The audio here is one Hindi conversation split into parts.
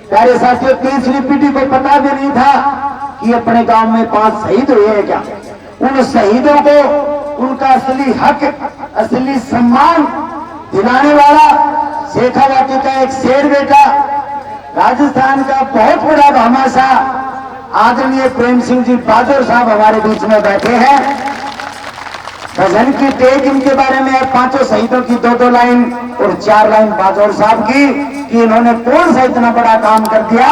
प्यारे साथियों, तीसरी पीढ़ी को पता भी नहीं था कि अपने गांव में 5 शहीद हुए हैं क्या। उन शहीदों को उनका असली हक, असली सम्मान दिलाने वाला शेखावाटी का एक शेर बेटा, राजस्थान का बहुत बड़ा भामाशाह आदरणीय प्रेम सिंह जी बहादुर साहब हमारे बीच में बैठे हैं। भजन की टेक इनके बारे में है, 5 शहीदों की 2-2 लाइन और 4 लाइन बाजौर साहब की, कि इन्होंने कौन सा इतना बड़ा काम कर दिया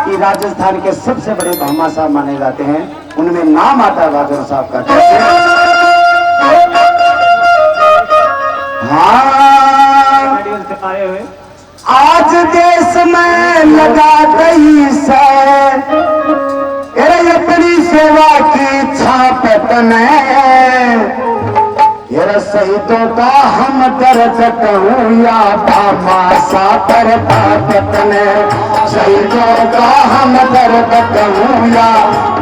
कि राजस्थान के सबसे बड़े भामाशाह माने जाते हैं। उनमें नाम आता है बाजौर साहब का। हाँ, आज देश में लगा गई से अपनी सेवा की छाप तने, शहीदों का हम दर्द कहूँ या भामाशाह पर ताकत ने, शहीदों का हम दर्द कहूँ या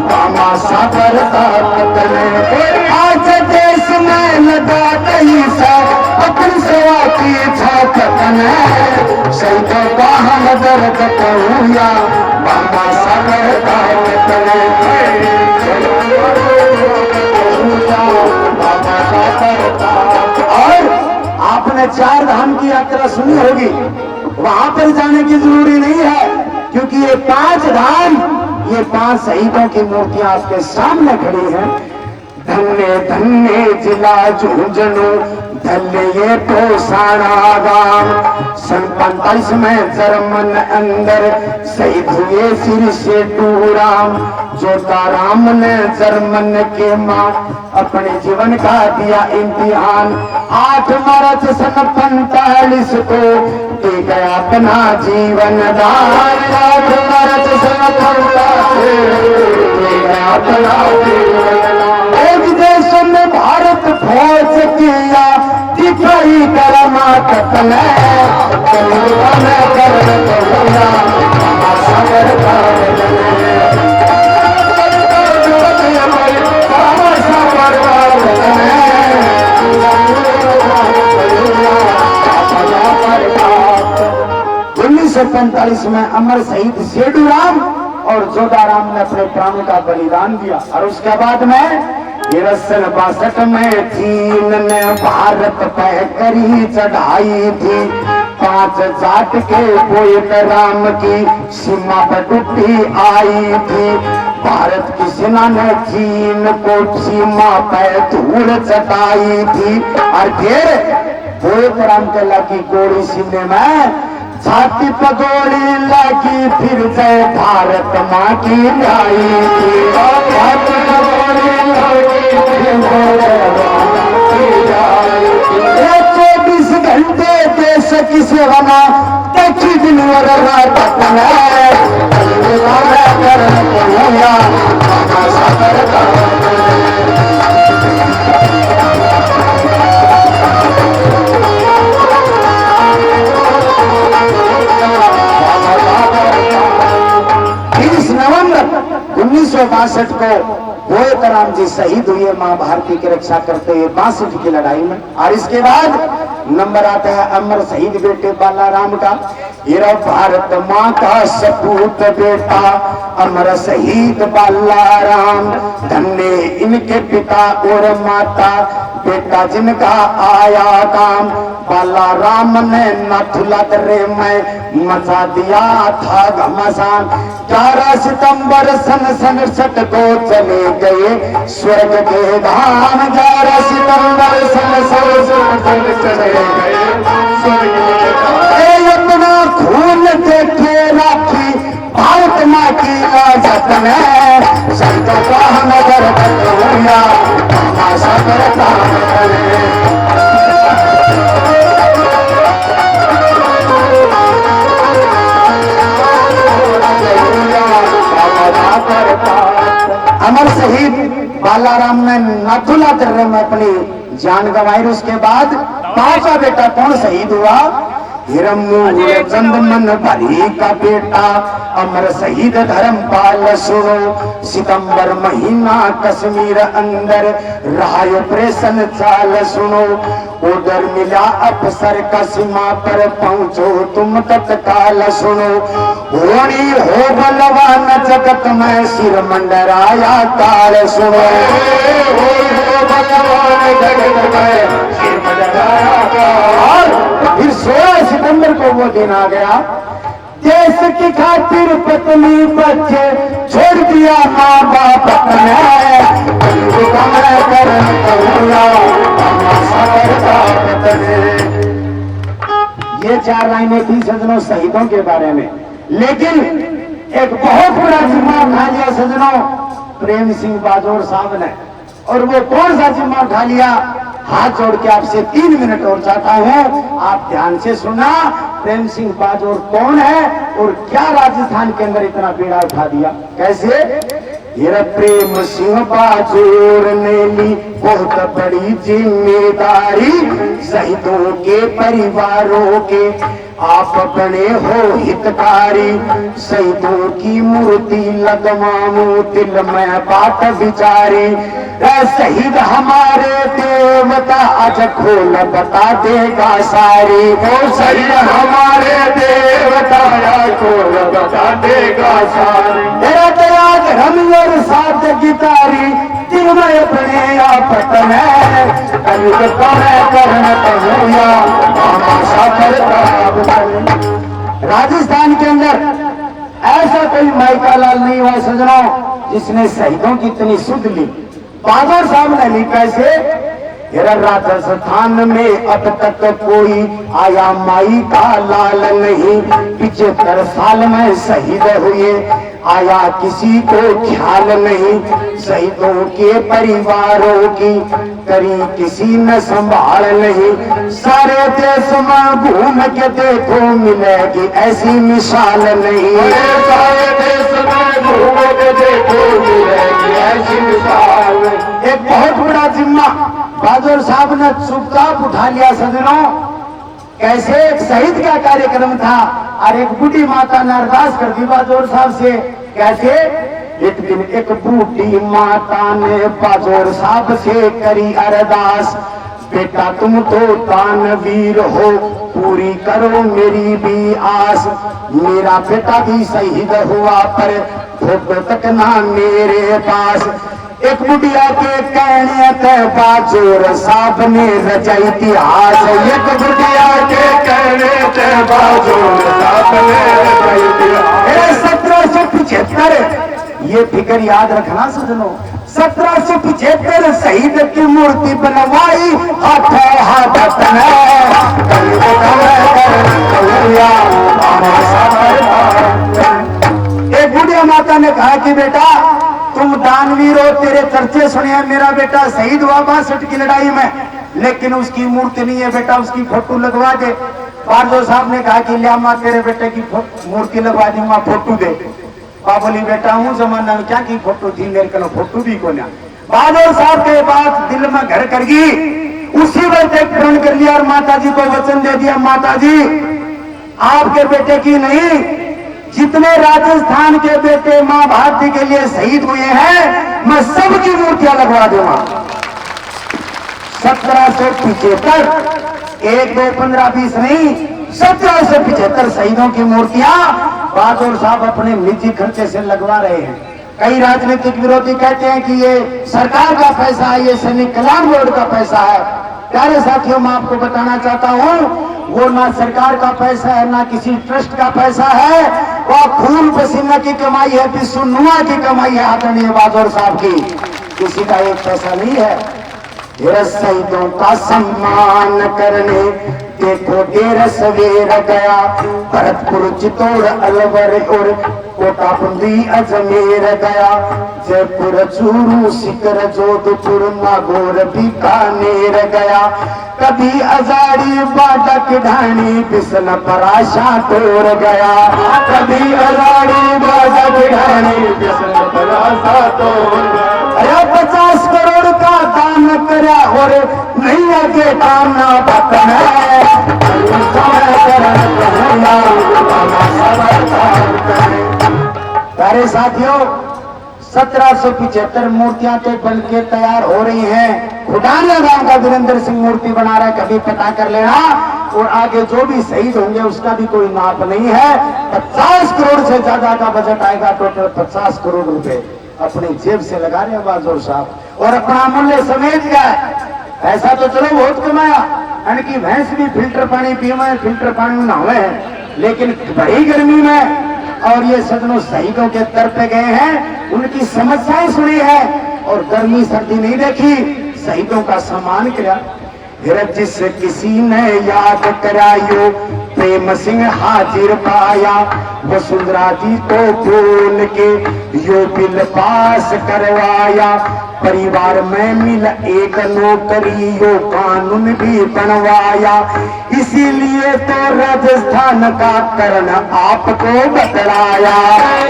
भामाशाह पर ताकत ने। आज देश में लगा गई से अपनी सेवा की छापत ने, शहीदों का हम दर्द कहूँ या भामाशाह पर ताकत ने। और आपने 4 धाम की यात्रा सुनी होगी, वहां पर जाने की जरूरी नहीं है, क्योंकि ये 5 धाम, ये 5 शहीदों की मूर्तियां आपके सामने खड़ी हैं। धन्य धन्य जिला झुंझुनू धन्य ये पोसाना गांव, सन 45 में जर्मन अंदर शहीद हुए सिर से टूराम, जोताराम ने जर्मन के मां अपने जीवन का दिया इम्तिहान। 8 मार्च सन 45 को दे गया अपना जीवन दान, 8 मार्च सन 45 दे गया अपना जीवन दान। एक देश में भारत फौज किया दिखाई करमा कतने, उन्नीस 1945 में अमर शहीद सेठूराम और जोधाराम ने अपने प्राणों का बलिदान दिया। और उसके बाद में 1962 में चीन ने भारत पर करी चढ़ाई थी, 5 जाट के पोएट राम की सीमा पर टूटी आई थी। भारत की सेना ने चीन को सीमा पर धूल चटाई थी, और फिर पोएट राम के लगी गोली सीने में, छाती पर गोली लगी, फिर जय भारत माँ की आई थी। छाती पर गोली लगी, 24 घंटे देश की सेवा में देखी दिन नवंबर 1962 को बोएतराम जी शहीद हुए मां भारती की रक्षा करते हुए 62 की लड़ाई में। और इसके बाद नंबर आता है अमर शहीद बेटे बालाराम का। हीरा भारत मां का सपूत बेटा अमर शहीद बालाराम, धन्य इनके पिता और माता, बेटा जिनका आया काम। बालाराम ने नथुला दर्रे में मचा दिया था घमासान, 11 सितंबर सन 67 को चले गए स्वर्ग के धाम, 11 सितंबर सन 67 चले गए स्वर्ग के धाम। अपना खून देखे राखी भारत माँ की इजाजत में, संतों का नगर बतूया भामाशाह करता अमर शहीद बालाराम ने नथुला दर्रे में अपनी जान गंवाई। उसके बाद 5वां बेटा कौन शहीद हुआ? हिरमूल चंद मन भरी का बेटा अमर शहीद धर्मपाल सुनो, सितंबर महीना कश्मीर अंदर रहा ऑपरेशन चाल सुनो, ऑर्डर मिला अफसर का सीमा पर पहुंचो तुम तत्काल सुनो, होनी हो बलवान जगत में सिर मंडराया काल सुनो, फिर 16 सितंबर को वो दिन आ गया, देश की खातिर पत्नी बच्चे छोड़ दिया माँ बाप ये 4 लाइनें थी सजनों शहीदों के बारे में। लेकिन एक बहुत बड़ा जिम्मा उठा लिया सजनों प्रेम सिंह बाजोर साहब ने, और वो कौन सा जिम्मा उठा लिया, हाथ जोड़ के आपसे 3 मिनट और चाहता हूं, आप ध्यान से सुना। प्रेम सिंह बाजोर कौन है और क्या राजस्थान के अंदर इतना पीड़ा उठा दिया, कैसे? प्रेम सिंह बाजोर ने ली बहुत बड़ी जिम्मेदारी, शहीदों के परिवारों के आप बने हो हितकारी, शहीदों की मूर्ति लगवाऊं दिल में बात विचारी, शहीद हमारे देवता आज खोल बता देगा सारी, वो शहीद हमारे देवता आज खोल बता देगा सारी, तेरा त्याग हम और साथ गिटारी दिल में अपने आप है, कल करना राजस्थान के अंदर ऐसा कोई माइका लाल नहीं हुआ सजनों जिसने शहीदों की इतनी सुध ली। बाजोर साहब ने ली कैसे? राजस्थान में अब तक कोई आया माई का लाल नहीं, 75 साल में शहीद हुए आया किसी को ख्याल नहीं, शहीदों के परिवारों की करी किसी न संभाल नहीं, सारे देश में घूम के देखो मिलेगी ऐसी मिसाल नहीं, सारे देश में घूम के देखो मिलेगी ऐसी मिसाल। एक बहुत बड़ा जिम्मा बाजोर साहब ने चुपचाप उठा लिया सजनों। कैसे? एक शहीद का कार्यक्रम था और एक बूढ़ी माता ने अरदास कर दी बाजोर साहब से। कैसे? एक दिन एक बूढ़ी माता ने बाजोर साहब से करी अरदास, बेटा तुम तो दानवीर हो पूरी करो मेरी भी आस, मेरा बेटा भी शहीद हुआ पर फोटो तक ना मेरे पास। एक बुढ़िया के कहने ते बाजोर साहब ने रचाई इतिहास, एक बुढ़िया के कहने ते बाजोर साहब ने रचाई इतिहास। 1775 ये फिक्र याद रखना सजनों, 1775 शहीद की मूर्ति बनवाई हाथों हाथ एक बुढ़िया माता ने कहा कि बेटा तुम दानवीर हो, तेरे चर्चे सुने, मेरा बेटा शहीद हुआ 62 की लड़ाई में, लेकिन उसकी मूर्ति नहीं है बेटा, उसकी फोटो लगवा दे। बाजोर साहब ने कहा कि लिया माँ तेरे बेटे की मूर्ति लगवा दी, माँ फोटो दे। बोली बेटा हूँ जमाना में क्या की फोटो थी, मेरे को फोटो भी को ना। बाजोर साहब के बात दिल में घर कर गई, उसी वक्त एक प्रण कर लिया और माता जी को वचन दे दिया, माता जी आपके बेटे की नहीं, जितने राजस्थान के बेटे मां भारती के लिए शहीद हुए हैं मैं सबकी मूर्तियां लगवा दूंगा। 1775 1 2 15 20 नहीं, 1775 शहीदों की मूर्तियां बाजोर साहब अपने निजी खर्चे से लगवा रहे हैं। कई राजनीतिक विरोधी कहते हैं कि ये सरकार का पैसा है, ये सैनिक कल्याण बोर्ड का पैसा है। प्यारे साथियों मैं आपको बताना चाहता हूं वो ना सरकार का पैसा है ना किसी ट्रस्ट का पैसा है, वो खून पसीना की कमाई है, बिस्नुआ की कमाई है आदरणीय बाजोर साहब की, किसी का एक पैसा नहीं है। शहीदों का सम्मान करने देखो देर सवेर गया, भरतपुर चित्तौड़ अलवर और कोटाबंदी अजमेर गया, जयपुर चूरू सिकर जोधपुर नागौर बीकानेर गया, कभी अजाड़ी बाडक ढाणी बिसन पराशा तोड़ गया, कभी अजाड़ी बाडक ढाणी बिसन पराशा तोड़ गया। 50 करोड़ का दान करा और नहीं आगे काम ना बतना है। प्यारे साथियों, 1775 मूर्तियां तो बन के तैयार हो रही हैं। खुटानिया गांव का वीरेंद्र सिंह मूर्ति बना रहा है, कभी पता कर लेना। और आगे जो भी शहीद होंगे उसका भी कोई नाप नहीं है। 50 करोड़ से ज्यादा का बजट आएगा, टोटल 50 करोड़ रुपए अपनी जेब से लगा रहे हैं बाजोर साहब, और अपना मूल्य समेट गया। ऐसा तो चलो बहुत कमाया, यानी भैंस भी फिल्टर पानी पीवे, फिल्टर पानी में नहावे हैं, लेकिन बड़ी गर्मी में। और ये सजनों शहीदों के दर पे गए हैं, उनकी समस्याएं सुनी है और गर्मी सर्दी नहीं देखी, शहीदों का सम्मान किया। फिर जिस किसी ने याद करायो प्रेम सिंह हाजिर पाया, वसुंधरा जी को बोल के यो बिल पास करवाया। परिवार में मिल एक नौकरी, यो कानून भी बनवाया। इसीलिए तो राजस्थान का करण आपको बतलाया,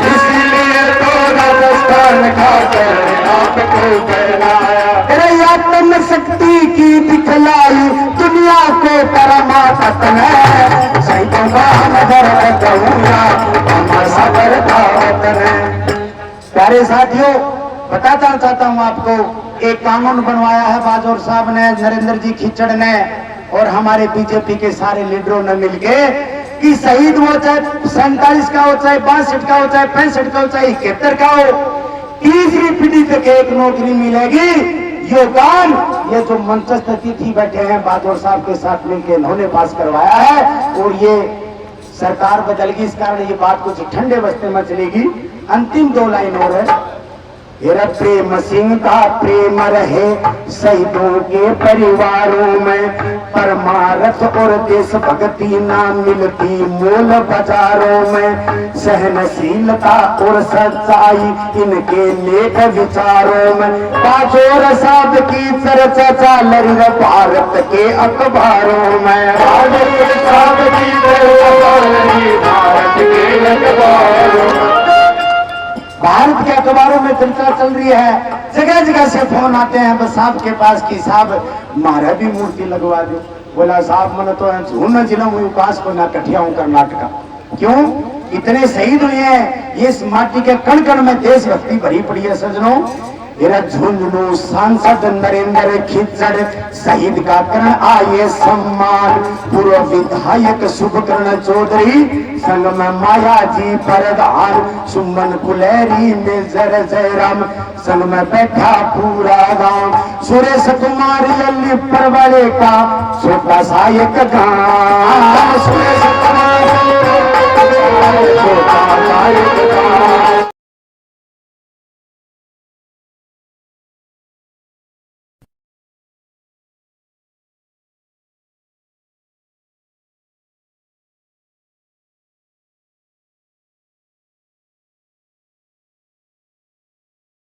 इसीलिए तो राजस्थान का करण आपको बतलाया। आत्म शक्ति की दिखलाई दुनिया को परमात्मा है, शहीदों का नजर रखूंगा सागर का वतन है। प्यारे साथियों, बताना चाहता हूं आपको, एक कानून बनवाया है बाजोर साहब ने, नरेंद्र जी खिचड़ ने और हमारे बीजेपी के सारे लीडरों ने मिलके, कि शहीद हो चाहे 47 का हो, चाहे 62 का हो, चाहे 65 का हो, चाहे 71 का हो, तीसरी पीढ़ी तक एक नौकरी मिलेगी। ये काम, ये जो मंचस्थ अतिथि बैठे हैं बाजोर साहब के साथ मिलकर इन्होंने पास करवाया है। और ये सरकार बदलगी, इस कारण ये बात कुछ ठंडे बस्ते में चलेगी। अंतिम 2 लाइन और है। हेरा प्रेम सिंह का प्रेम रहे शहीदों के परिवारों में, परमारथ और देशभक्ति ना मिलती मोल बाजारों में। सहनशीलता और सच्चाई इनके नेक विचारों में, बाजोर साहब की चर्चा चल रही है भारत के अखबारों में। बाजोर साहब की चर्चा चल रही भारत के अखबारों में, भारत के अखबारों में चर्चा चल रही है। जगह जगह से फोन आते हैं बस साहब के पास कि साहब मारा भी मूर्ति लगवा दो। बोला साहब मैंने तो झूम जिला हुई उपास को ना कठिया हूं कर्नाटका। क्यों? इतने शहीद हुए हैं, ये इस माटी के कण कण में देशभक्ति भरी पड़ी है सजनों। झुंझुनू सांसद नरेंद्र खिचड़ शहीद का करण आए सम्मान, पूर्व विधायक शुभकर्ण चौधरी संग में माया जी प्रधान, सुमन कुलेरी मेजर जयराम संग में बैठा पूरा गांव। सुरेश कुमार लल्ली परवाले का छोटा सा एक गांव, सुरेश कुमार छोटा